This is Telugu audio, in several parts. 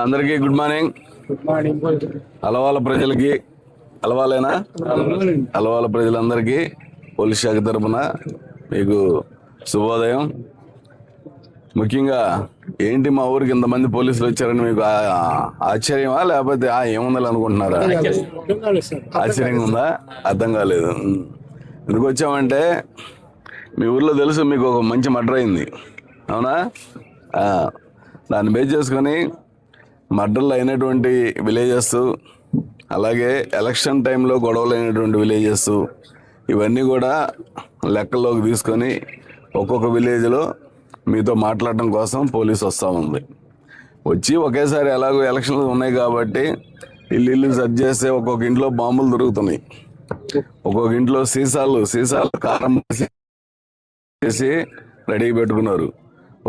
అందరికీ గుడ్ మార్నింగ్. అలవాల ప్రజలకి అలవాలేనా అలవాల ప్రజలందరికీ పోలీస్ శాఖ తరఫున మీకు శుభోదయం. ముఖ్యంగా ఏంటి మా ఊరికి ఇంతమంది పోలీసులు వచ్చారని మీకు ఆశ్చర్యమా లేకపోతే ఏముందని అనుకుంటున్నారా? ఆశ్చర్యంగా ఉందా? అర్థం కాలేదు. ఎందుకు వచ్చామంటే మీ ఊర్లో తెలుసు మీకు ఒక మంచి మర్డర్ అయింది, అవునా? దాన్ని బేస్ చేసుకొని మర్డర్లు అయినటువంటి విలేజెస్, అలాగే ఎలక్షన్ టైంలో గొడవలు అయినటువంటి విలేజెస్, ఇవన్నీ కూడా లెక్కల్లోకి తీసుకొని ఒక్కొక్క విలేజ్లో మీతో మాట్లాడటం కోసం పోలీసు వస్తూ ఉంది. వచ్చి ఒకేసారి ఎలాగో ఎలక్షన్లు ఉన్నాయి కాబట్టి ఇల్లు సెర్చ్ చేస్తే ఒక్కొక్క ఇంట్లో బాంబులు దొరుకుతున్నాయి, ఒక్కొక్క ఇంట్లో సీసాలు కారం చేసి రెడీ పెట్టుకున్నారు,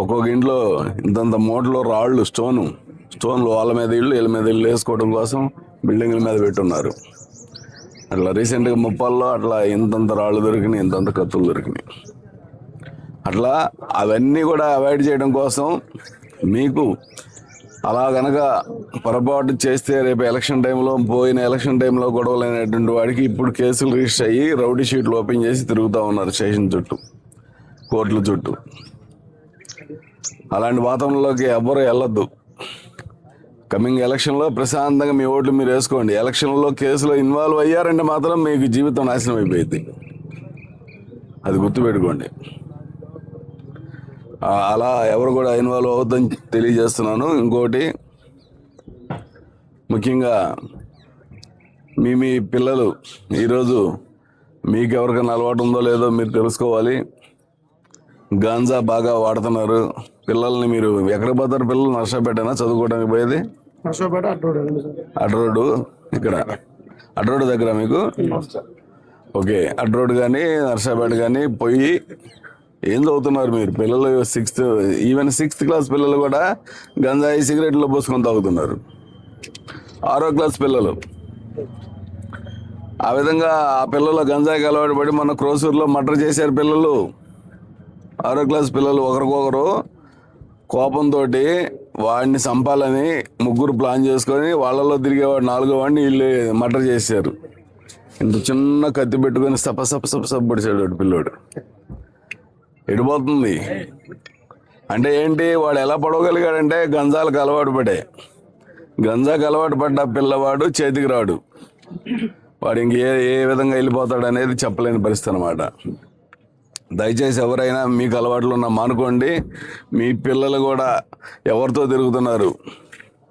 ఒక్కొక్క ఇంట్లో ఇంతంత మూటలో రాళ్ళు స్టోన్లు వాళ్ళ మీద ఇళ్ళు వీళ్ళ మీద ఇళ్ళు వేసుకోవడం కోసం బిల్డింగ్ల మీద పెట్టున్నారు. అట్లా రీసెంట్గా ముప్పాల్లో అట్లా ఇంతంత రాళ్ళు దొరికినాయి, ఇంతంత కత్తులు దొరికినాయి. అట్లా అవన్నీ కూడా అవాయిడ్ చేయడం కోసం మీకు అలా కనుక పొరపాటు చేస్తే రేపు ఎలక్షన్ టైంలో పోయిన ఎలక్షన్ టైంలో గొడవలైనటువంటి వాడికి ఇప్పుడు కేసులు రిజిస్టర్ అయ్యి రౌడీ షీట్లు ఓపెన్ చేసి తిరుగుతూ ఉన్నారు స్టేషన్ చుట్టూ, కోర్టుల చుట్టూ. అలాంటి వాతావరణంలోకి ఎవ్వరూ వెళ్ళొద్దు. కమింగ్ ఎలక్షన్లో ప్రశాంతంగా మీ ఓట్లు మీరు వేసుకోండి. ఎలక్షన్లో కేసులో ఇన్వాల్వ్ అయ్యారంటే మాత్రం మీకు జీవితం నాశనం అయిపోయింది, అది గుర్తుపెట్టుకోండి. అలా ఎవరు కూడా ఇన్వాల్వ్ అవుద్దని తెలియజేస్తున్నాను. ఇంకోటి, ముఖ్యంగా మీ పిల్లలు ఈరోజు మీకు ఎవరికైనా అలవాటు ఉందో లేదో మీరు తెలుసుకోవాలి. గాంజా బాగా వాడుతున్నారు. పిల్లల్ని మీరు ఎక్కడ పోతారు? పిల్లలు నర్సాపేటనా చదువుకోవడానికి పోయేది? అడ్రోడ్, ఇక్కడ అడ్రోడ్ దగ్గర మీకు? ఓకే, అడ్రోడ్ కానీ నర్సాపేట కానీ పోయి ఏం చదువుతున్నారు మీరు? పిల్లలు ఈవెన్ సిక్స్త్ క్లాస్ పిల్లలు కూడా గంజాయి సిగరెట్లో పోసుకొని తాగుతున్నారు. 6వ క్లాస్ పిల్లలు. ఆ విధంగా ఆ పిల్లలు గంజాయికి అలవాటు పడి మన క్రోసూరులో మర్డర్ చేశారు పిల్లలు. 6వ క్లాస్ పిల్లలు ఒకరికొకరు కోపంతో వాడిని చంపాలని ముగ్గురు ప్లాన్ చేసుకొని వాళ్ళలో తిరిగేవాడు 4వ వాడిని వీళ్ళు మర్డర్ చేశారు. ఇంత చిన్న కత్తి పెట్టుకొని సప పొడిచాడు వాడు పిల్లోడు. ఎడిపోతుంది అంటే ఏంటి? వాడు ఎలా పడవగలిగాడంటే గంజాలకు అలవాటు గంజాకి అలవాటు పడ్డ పిల్లవాడు చేతికి రాడు. వాడు ఏ విధంగా వెళ్ళిపోతాడు అనేది చెప్పలేని పరిస్థితి అనమాట. దయచేసి ఎవరైనా మీకు అలవాట్లు ఉన్నా మానుకోండి. మీ పిల్లలు కూడా ఎవరితో తిరుగుతున్నారు,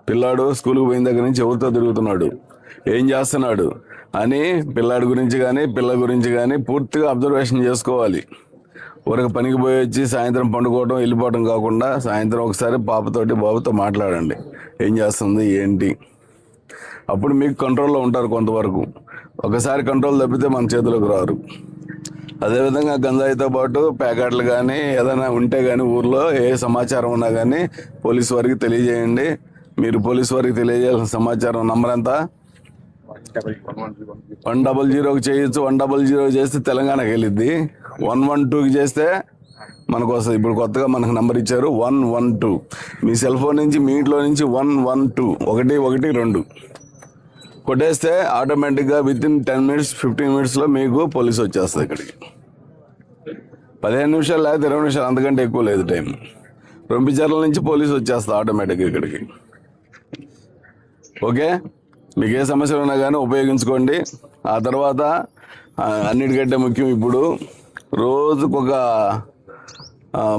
పిల్లాడు స్కూల్కి పోయిన దగ్గర నుంచి ఎవరితో తిరుగుతున్నాడు, ఏం చేస్తున్నాడు అని పిల్లాడి గురించి కానీ పిల్ల గురించి కానీ పూర్తిగా అబ్జర్వేషన్ చేసుకోవాలి. ఊరికి పనికి పోయి వచ్చి సాయంత్రం పండుకోవడం వెళ్ళిపోవడం కాకుండా సాయంత్రం ఒకసారి బాబుతో మాట్లాడండి, ఏం చేస్తుంది ఏంటి. అప్పుడు మీకు కంట్రోల్లో ఉంటారు కొంతవరకు. ఒకసారి కంట్రోల్ తప్పితే మన చేతిలోకి రారు. అదేవిధంగా గంజాయితో పాటు ప్యాకెట్లు కానీ ఏదైనా ఉంటే కానీ ఊర్లో ఏ సమాచారం ఉన్నా కానీ పోలీసు వారికి తెలియజేయండి. మీరు పోలీసు వారికి తెలియజేయాల్సిన సమాచారం నంబర్ ఎంత? 100కి చేయొచ్చు. 100 చేస్తే తెలంగాణకి వెళ్ళిద్ది. 112కి చేస్తే మనకు వస్తుంది. ఇప్పుడు కొత్తగా మనకు నంబర్ ఇచ్చారు 112. మీ సెల్ ఫోన్ నుంచి మీ ఇంట్లో నుంచి 112 112 కొట్టేస్తే ఆటోమేటిక్గా విత్ ఇన్ 10 minutes 15 minutesలో మీకు పోలీసు వచ్చేస్తుంది ఇక్కడికి. 15 నిమిషాలు లేకపోతే 20 నిమిషాలు, అంతకంటే ఎక్కువ లేదు టైం. రొంపిచర్ల నుంచి పోలీసు వచ్చేస్తుంది ఆటోమేటిక్గా ఇక్కడికి. ఓకే, మీకు ఏ సమస్యలు ఉన్నా కానీ ఉపయోగించుకోండి. ఆ తర్వాత అన్నిటికంటే ముఖ్యం, ఇప్పుడు రోజుకొక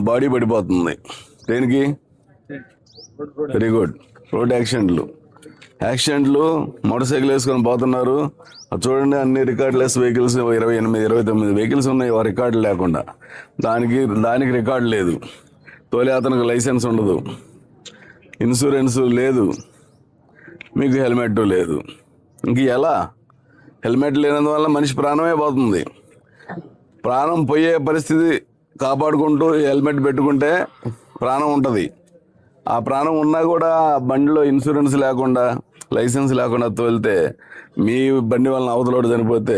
బాడీ పడిపోతుంది. దేనికి? Very good. రోడ్ యాక్సిడెంట్లు మోటార్ సైకిల్ వేసుకొని పోతున్నారు. చూడండి, అన్ని రికార్డులెస్ వెహికల్స్ 28 29 వెహికల్స్ ఉన్నాయి రికార్డు లేకుండా. దానికి రికార్డు లేదు, తోలే అతనికి లైసెన్స్ ఉండదు, ఇన్సూరెన్స్ లేదు, మీకు హెల్మెట్ లేదు. ఇంక ఎలా? హెల్మెట్ లేనందువల్ల మనిషి ప్రాణమే పోతుంది. ప్రాణం పోయే పరిస్థితి కాపాడుకుంటూ హెల్మెట్ పెట్టుకుంటే ప్రాణం ఉంటుంది. ఆ ప్రాణం ఉన్నా కూడా బండిలో ఇన్సూరెన్స్ లేకుండా లైసెన్స్ లేకుండా తోలితే మీ బండి వలన అవతలోడు చనిపోతే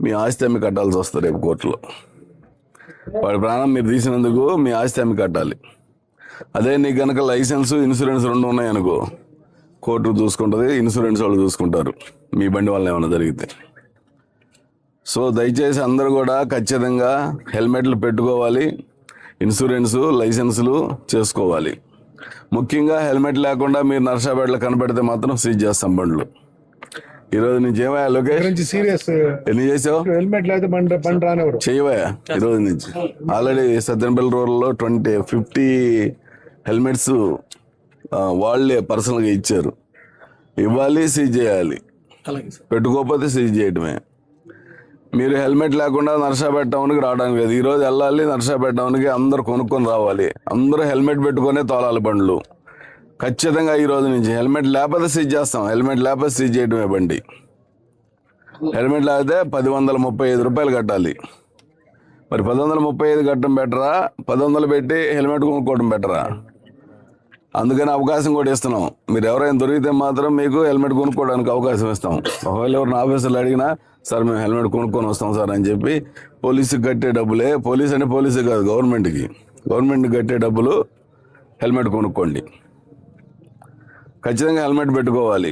మీ ఆస్తి అమ్మి కట్టాల్సి వస్తుంది రేపు కోర్టులో. వాడి ప్రాణం మీరు తీసినందుకు మీ ఆస్తి అమ్మి కట్టాలి. అదే నీకు కనుక లైసెన్స్ ఇన్సూరెన్స్ 2 ఉన్నాయనుకో, కోర్టు చూసుకుంటుంది, ఇన్సూరెన్స్ వాళ్ళు చూసుకుంటారు మీ బండి వల్ల ఏమైనా జరిగితే. సో దయచేసి అందరూ కూడా ఖచ్చితంగా హెల్మెట్లు పెట్టుకోవాలి, ఇన్సూరెన్సు లైసెన్సులు చేసుకోవాలి. ముఖ్యంగా హెల్మెట్ లేకుండా మీరు నర్సాపేటలో కనపడితే మాత్రం సీజ్ చేస్తాం బండ్లు. ఈరోజు నుంచి ఏమయ్యా లోకేష్, సీరియస్ ఎన్ని చేసావు? హెల్మెట్ లేకపోతే బండి రానివ్వరు. చేయవయ్యా ఈరోజు నుంచి. ఆల్రెడీ సత్తెనపల్లి రోడ్లో 50 హెల్మెట్స్ వాళ్ళే పర్సనల్గా ఇచ్చారు. ఇవ్వాలి, సీజ్ చేయాలి. పెట్టుకోకపోతే సీజ్ చేయటమే. మీరు హెల్మెట్ లేకుండా నర్సాపేట టౌన్కి రావడానికి లేదు. ఈరోజు వెళ్ళాలి నర్సాపేట టౌన్కి, అందరు కొనుక్కొని రావాలి. అందరూ హెల్మెట్ పెట్టుకునే తోలాలి బండ్లు. ఖచ్చితంగా ఈ రోజు నుంచి హెల్మెట్ లేకపోతే సీజ్ చేస్తాం. హెల్మెట్ లేకపోతే సీజ్ చేయడమే బండి. హెల్మెట్ లేకపోతే 1035 రూపాయలు కట్టాలి. మరి 1035 కట్టడం బెటరా, 1000 పెట్టి హెల్మెట్ కొనుక్కోవడం బెటరా? అందుకని అవకాశం కూడా ఇస్తున్నాం. మీరు ఎవరైనా దొరికితే మాత్రం మీకు హెల్మెట్ కొనుక్కోవడానికి అవకాశం ఇస్తాం. ఒకవేళ ఎవరిని ఆఫీసర్లు అడిగినా సార్ మేము హెల్మెట్ కొనుక్కొని వస్తాం సార్ అని చెప్పి పోలీసుకి కట్టే డబ్బులే, పోలీస్ అంటే పోలీసు కాదు గవర్నమెంట్కి కట్టే డబ్బులు హెల్మెట్ కొనుక్కోండి. ఖచ్చితంగా హెల్మెట్ పెట్టుకోవాలి.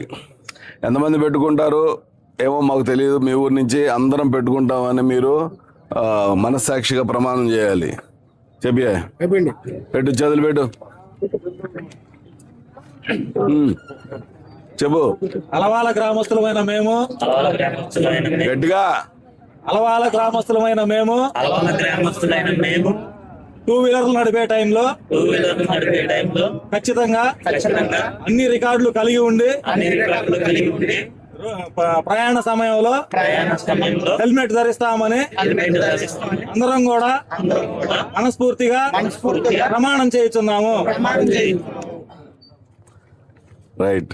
ఎంతమంది పెట్టుకుంటారు ఏమో మాకు తెలియదు. మీ ఊరి నుంచి అందరం పెట్టుకుంటామని మీరు మనస్సాక్షిగా ప్రమాణం చేయాలి. చెప్పే పెట్టు, చేతులు పెట్టు, చెప్పు. అలవాల గ్రామస్తులమైన మేము గట్టిగా అలవాల గ్రామస్తులమైన మేము టూ వీలర్లు నడిపే టైంలో ఖచ్చితంగా అన్ని రికార్డులు కలిగి ఉండి ప్రయాణ సమయంలో హెల్మెట్ ధరిస్తామని అందరం కూడా మనస్ఫూర్తిగా ప్రమాణం చేయుచున్నాము. రైట్.